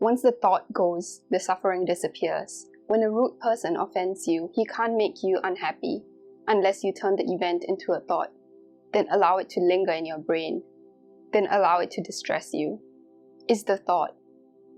Once the thought goes, the suffering disappears. When a rude person offends you, he can't make you unhappy unless you turn the event into a thought. Then allow it to linger in your brain. Then allow it to distress you. It's the thought,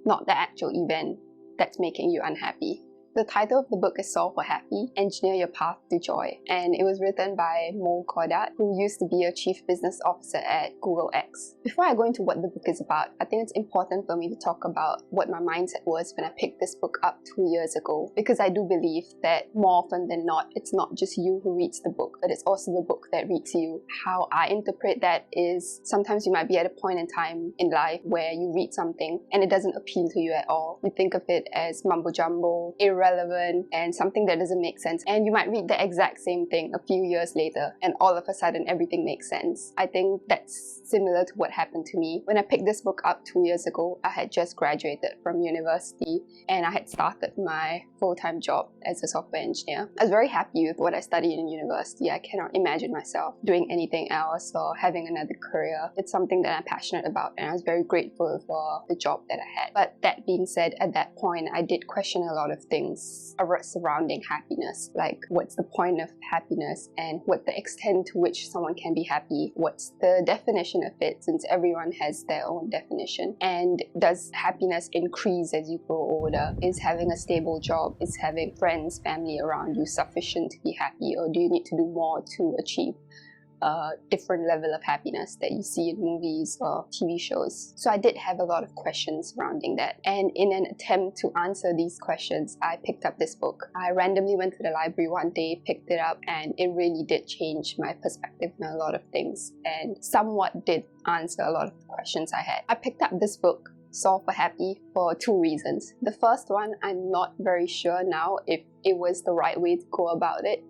not the actual event, that's making you unhappy. The title of the book is Solve for Happy, Engineer Your Path to Joy, and it was written by Mo Kodat, who used to be a chief business officer at Google X. Before I go into what the book is about, I think it's important for me to talk about what my mindset was when I picked this book up 2 years ago, because I do believe that more often than not, it's not just you who reads the book, but it's also the book that reads you. How I interpret that is sometimes you might be at a point in time in life where you read something and it doesn't appeal to you at all. You think of it as mumbo jumbo, irrelevant, and something that doesn't make sense, and you might read the exact same thing a few years later and all of a sudden everything makes sense. I think that's similar to what happened to me. When I picked this book up 2 years ago, I had just graduated from university and I had started my full-time job as a software engineer. I was very happy with what I studied in university. I cannot imagine myself doing anything else or having another career. It's something that I'm passionate about and I was very grateful for the job that I had. But that being said, at that point I did question a lot of things surrounding happiness, like what's the point of happiness and what the extent to which someone can be happy, what's the definition of it, since everyone has their own definition, and does happiness increase as you grow older? Is having a stable job, is having friends, family around you sufficient to be happy, or do you need to do more to achieve a different level of happiness that you see in movies or TV shows? So I did have a lot of questions surrounding that, and in an attempt to answer these questions, I picked up this book. I randomly went to the library one day, picked it up, and it really did change my perspective on a lot of things and somewhat did answer a lot of the questions I had. I picked up this book, Solve for Happy, for two reasons. The first one, I'm not very sure now if it was the right way to go about it,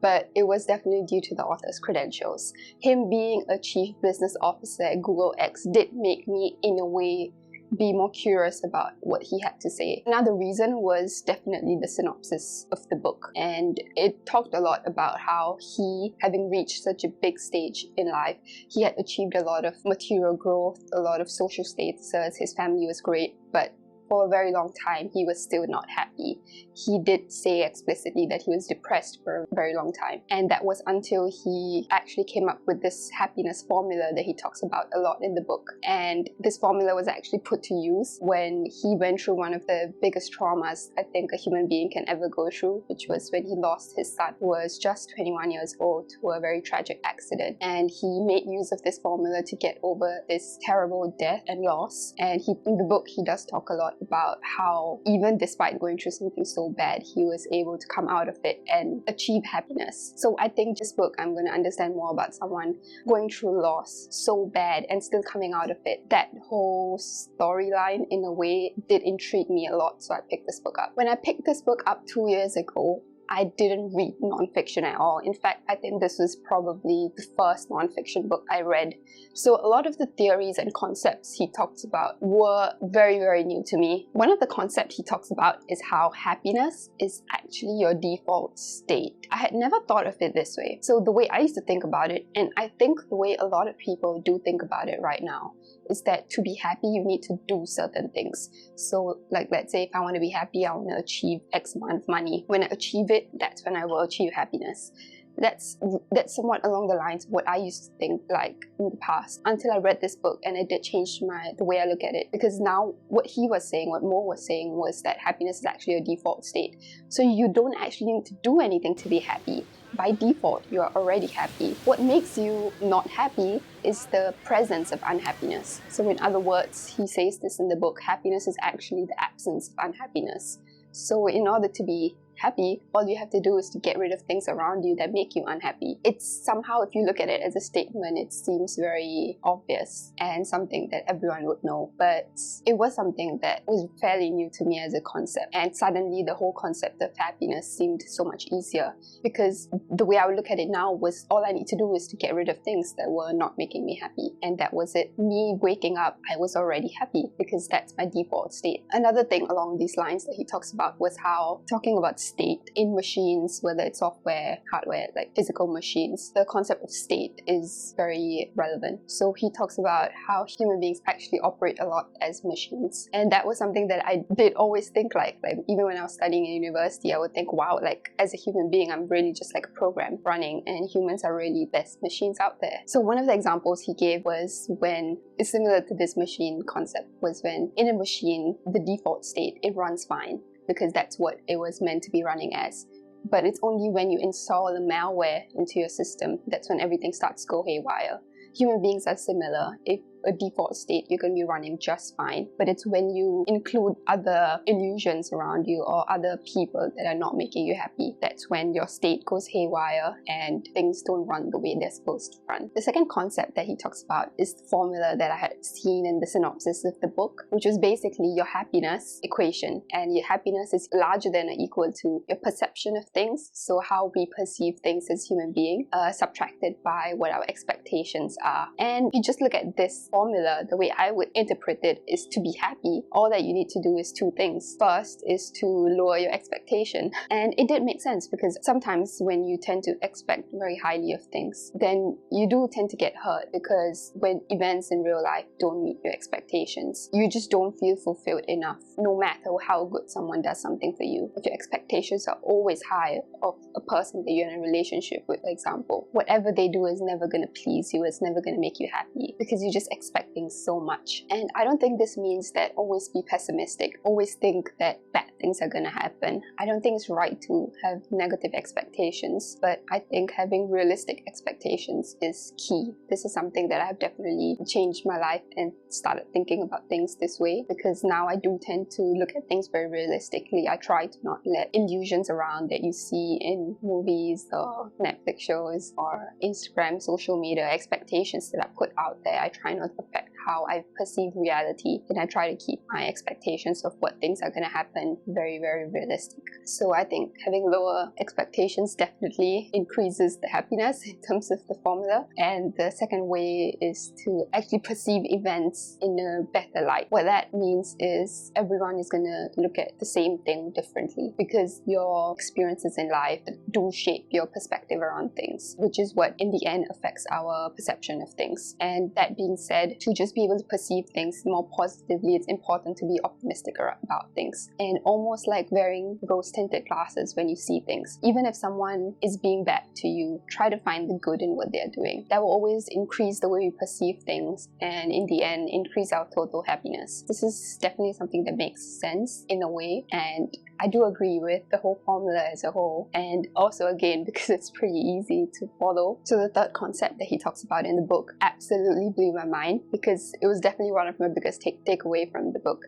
but it was definitely due to the author's credentials. Him being a chief business officer at Google X did make me, in a way, be more curious about what he had to say. Another reason was definitely the synopsis of the book, and it talked a lot about how he, having reached such a big stage in life, he had achieved a lot of material growth, a lot of social statuses, his family was great, but for a very long time, he was still not happy. He did say explicitly that he was depressed for a very long time. And that was until he actually came up with this happiness formula that he talks about a lot in the book. And this formula was actually put to use when he went through one of the biggest traumas I think a human being can ever go through, which was when he lost his son, who was just 21 years old, to a very tragic accident. And he made use of this formula to get over this terrible death and loss. And in the book, he does talk a lot about how even despite going through something so bad, he was able to come out of it and achieve happiness. So I think this book, I'm going to understand more about someone going through loss so bad and still coming out of it. That whole storyline, in a way, did intrigue me a lot, so I picked this book up. When I picked this book up 2 years ago, I didn't read non-fiction at all. In fact, I think this was probably the first non-fiction book I read. So a lot of the theories and concepts he talks about were very, very new to me. One of the concepts he talks about is how happiness is actually your default state. I had never thought of it this way. So the way I used to think about it, and I think the way a lot of people do think about it right now, is that to be happy, you need to do certain things. So like, let's say if I want to be happy, I want to achieve X amount of money. When I achieve it, that's when I will achieve happiness. That's somewhat along the lines of what I used to think like in the past, until I read this book, and it did change the way I look at it. Because now what he was saying, what Mo was saying, was that happiness is actually a default state. So you don't actually need to do anything to be happy. By default, you are already happy. What makes you not happy is the presence of unhappiness. So in other words, he says this in the book, happiness is actually the absence of unhappiness. So in order to be happy, all you have to do is to get rid of things around you that make you unhappy. It's somehow, if you look at it as a statement, it seems very obvious and something that everyone would know, but it was something that was fairly new to me as a concept, and suddenly the whole concept of happiness seemed so much easier, because the way I would look at it now was all I need to do is to get rid of things that were not making me happy, and that was it. Me waking up, I was already happy because that's my default state. Another thing along these lines that he talks about was how, talking about state in machines, whether it's software, hardware, like physical machines. The concept of state is very relevant. So he talks about how human beings actually operate a lot as machines. And that was something that I did always think like even when I was studying in university, I would think, wow, like as a human being, I'm really just like a program running, and humans are really best machines out there. So one of the examples he gave was when, it's similar to this machine concept, was when in a machine, the default state, it runs fine because that's what it was meant to be running as. But it's only when you install a malware into your system, that's when everything starts to go haywire. Human beings are similar. If a default state, you're going to be running just fine. But it's when you include other illusions around you or other people that are not making you happy, that's when your state goes haywire and things don't run the way they're supposed to run. The second concept that he talks about is the formula that I had seen in the synopsis of the book, which is basically your happiness equation. And your happiness is larger than or equal to your perception of things, so how we perceive things as human beings, subtracted by what our expectations are. And if you just look at this formula, the way I would interpret it is to be happy, all that you need to do is two things. First is to lower your expectation. And it did make sense because sometimes when you tend to expect very highly of things, then you do tend to get hurt because when events in real life don't meet your expectations, you just don't feel fulfilled enough, no matter how good someone does something for you. If your expectations are always high of a person that you're in a relationship with, for example, whatever they do is never going to please you, it's never going to make you happy because you just expecting so much. And I don't think this means that always be pessimistic, always think that bad things are gonna happen. I don't think it's right to have negative expectations, but I think having realistic expectations is key. This is something that I've definitely changed my life and started thinking about things this way, because now I do tend to look at things very realistically. I try to not let illusions around that you see in movies or Netflix shows or Instagram, social media, expectations that are put out there. I try not to affect how I perceive reality, and I try to keep my expectations of what things are going to happen very, very realistic. So I think having lower expectations definitely increases the happiness in terms of the formula. And the second way is to actually perceive events in a better light. What that means is everyone is going to look at the same thing differently, because your experiences in life do shape your perspective around things, which is what in the end affects our perception of things. And that being said, to just be able to perceive things more positively, it's important to be optimistic about things, and almost like wearing rose-tinted glasses when you see things. Even if someone is being bad to you, try to find the good in what they're doing. That will always increase the way we perceive things, and in the end increase our total happiness. This is definitely something that makes sense in a way, and I do agree with the whole formula as a whole, and also again because it's pretty easy to follow. So the third concept that he talks about in the book absolutely blew my mind, because it was definitely one of my biggest takeaway from the book.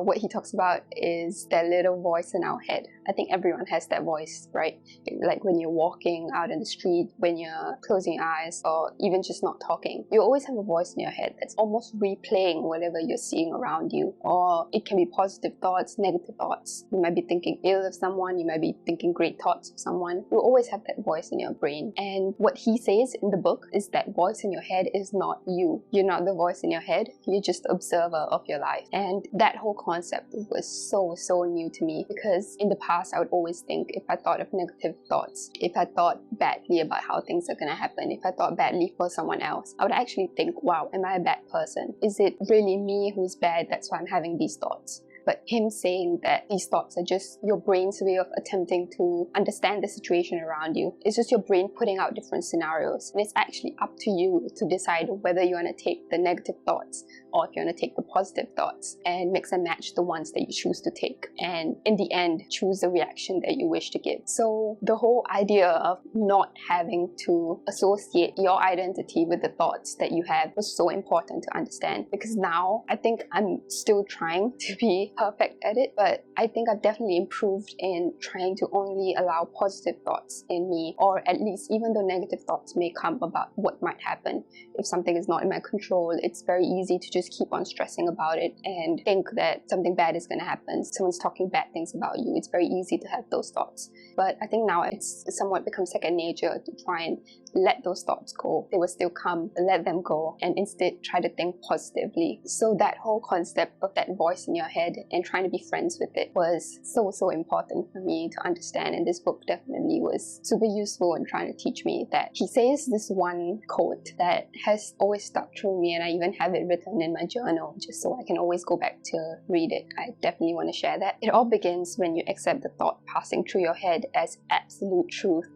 What he talks about is that little voice in our head. I think everyone has that voice, right? Like when you're walking out in the street, when you're closing your eyes, or even just not talking, you always have a voice in your head that's almost replaying whatever you're seeing around you. Or it can be positive thoughts, negative thoughts. You might be thinking ill of someone, you might be thinking great thoughts of someone. You always have that voice in your brain. And what he says in the book is that voice in your head is not you. You're not the voice in your head, you're just the observer of your life. And that whole concept was so new to me, because in the past I would always think, if I thought of negative thoughts, if I thought badly about how things are going to happen, if I thought badly for someone else, I would actually think, wow, am I a bad person? Is it really me who's bad, that's why I'm having these thoughts? But him saying that these thoughts are just your brain's way of attempting to understand the situation around you. It's just your brain putting out different scenarios. And it's actually up to you to decide whether you want to take the negative thoughts or if you want to take the positive thoughts, and mix and match the ones that you choose to take. And in the end, choose the reaction that you wish to give. So the whole idea of not having to associate your identity with the thoughts that you have was so important to understand, because now I think I'm still trying to be perfect at it, but I think I've definitely improved in trying to only allow positive thoughts in me, or at least even though negative thoughts may come about what might happen. If something is not in my control, it's very easy to just keep on stressing about it and think that something bad is going to happen. Someone's talking bad things about you. It's very easy to have those thoughts. But I think now it's somewhat become second nature to try and let those thoughts go. They will still come, but let them go and instead try to think positively. So that whole concept of that voice in your head and trying to be friends with it was so important for me to understand, and this book definitely was super useful in trying to teach me that. He says this one quote that has always stuck through me, and I even have it written in my journal just so I can always go back to read it. I definitely want to share that. It all begins when you accept the thought passing through your head as absolute truth.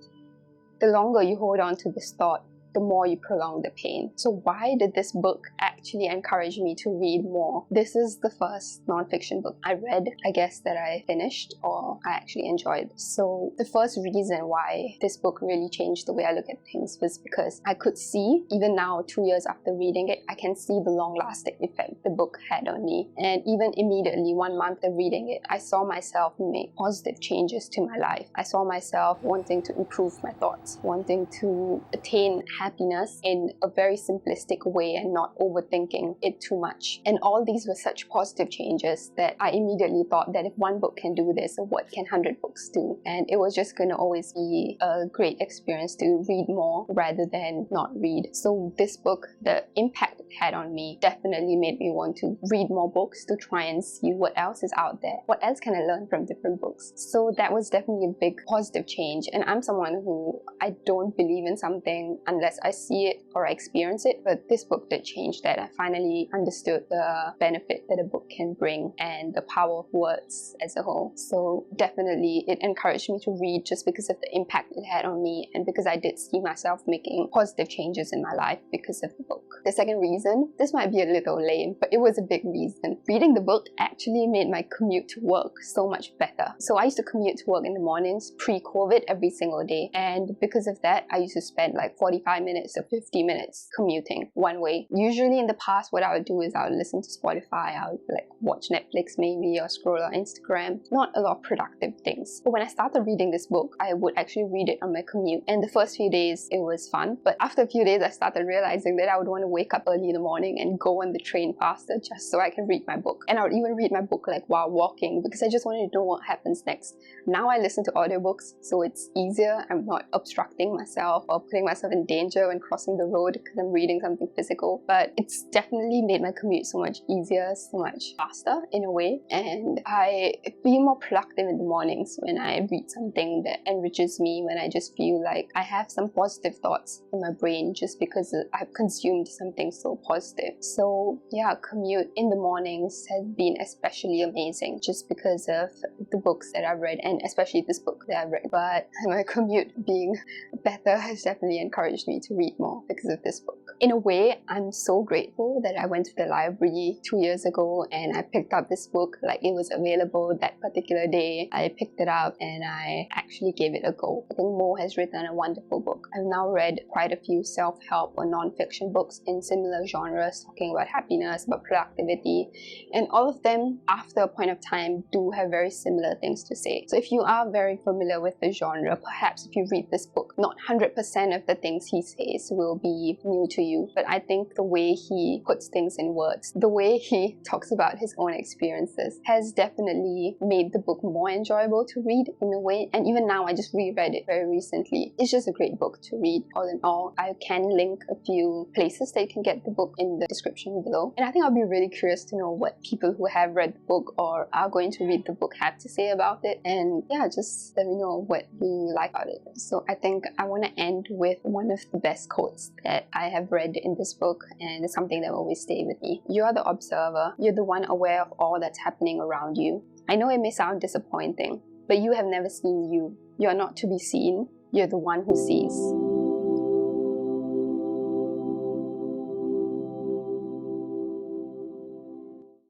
The longer you hold on to this thought, the more you prolong the pain. So why did this book actually encourage me to read more? This is the first non-fiction book I read, I guess, that I finished or I actually enjoyed. So the first reason why this book really changed the way I look at things was because I could see, even now 2 years after reading it, I can see the long-lasting effect the book had on me. And even immediately 1 month after reading it, I saw myself make positive changes to my life. I saw myself wanting to improve my thoughts, wanting to attain happiness in a very simplistic way and not overthinking it too much. And all these were such positive changes that I immediately thought that if one book can do this, what can 100 books do? And it was just going to always be a great experience to read more rather than not read. So this book, the impact it had on me, definitely made me want to read more books to try and see what else is out there. What else can I learn from different books? So that was definitely a big positive change. And I'm someone who I don't believe in something unless I see it or I experience it, but this book did change that. I finally understood the benefit that a book can bring and the power of words as a whole. So definitely it encouraged me to read just because of the impact it had on me and because I did see myself making positive changes in my life because of the book. The second reason, this might be a little lame, but it was a big reason. Reading the book actually made my commute to work so much better. So I used to commute to work in the mornings pre-COVID every single day, and because of that I used to spend like 45 minutes or 50 minutes commuting one way. Usually in the past what I would do is I would listen to Spotify, I would like watch Netflix maybe or scroll on Instagram. Not a lot of productive things. But when I started reading this book, I would actually read it on my commute, and the first few days it was fun, but after a few days I started realizing that I would want to wake up early in the morning and go on the train faster just so I can read my book. And I would even read my book like while walking because I just wanted to know what happens next. Now I listen to audiobooks so it's easier. I'm not obstructing myself or putting myself in danger when crossing the road because I'm reading something physical, but it's definitely made my commute so much easier, so much faster in a way, and I feel more productive in the mornings when I read something that enriches me, when I just feel like I have some positive thoughts in my brain just because I've consumed something so positive. So yeah, commute in the mornings has been especially amazing just because of the books that I've read, and especially this book that I've read. But my commute being better has definitely encouraged me to read more because of this book. In a way, I'm so grateful that I went to the library 2 years ago and I picked up this book like it was available that particular day. I picked it up and I actually gave it a go. I think Mo has written a wonderful book. I've now read quite a few self-help or non-fiction books in similar genres talking about happiness, about productivity, and all of them after a point of time do have very similar things to say. So if you are very familiar with the genre, perhaps if you read this book, not 100% of the things he says will be new to you, but I think the way he puts things in words, the way he talks about his own experiences has definitely made the book more enjoyable to read in a way. And even now, I just reread it very recently. It's just a great book to read all in all. I can link a few places that you can get the book in the description below, and I think I'll be really curious to know what people who have read the book or are going to read the book have to say about it. And yeah, just let me know what you like about it. So I think I want to end with one of the best quotes that I have read in this book, and it's something that will always stay with me. You are the observer. You're the one aware of all that's happening around you. I know it may sound disappointing, but you have never seen you. You are not to be seen. You're the one who sees.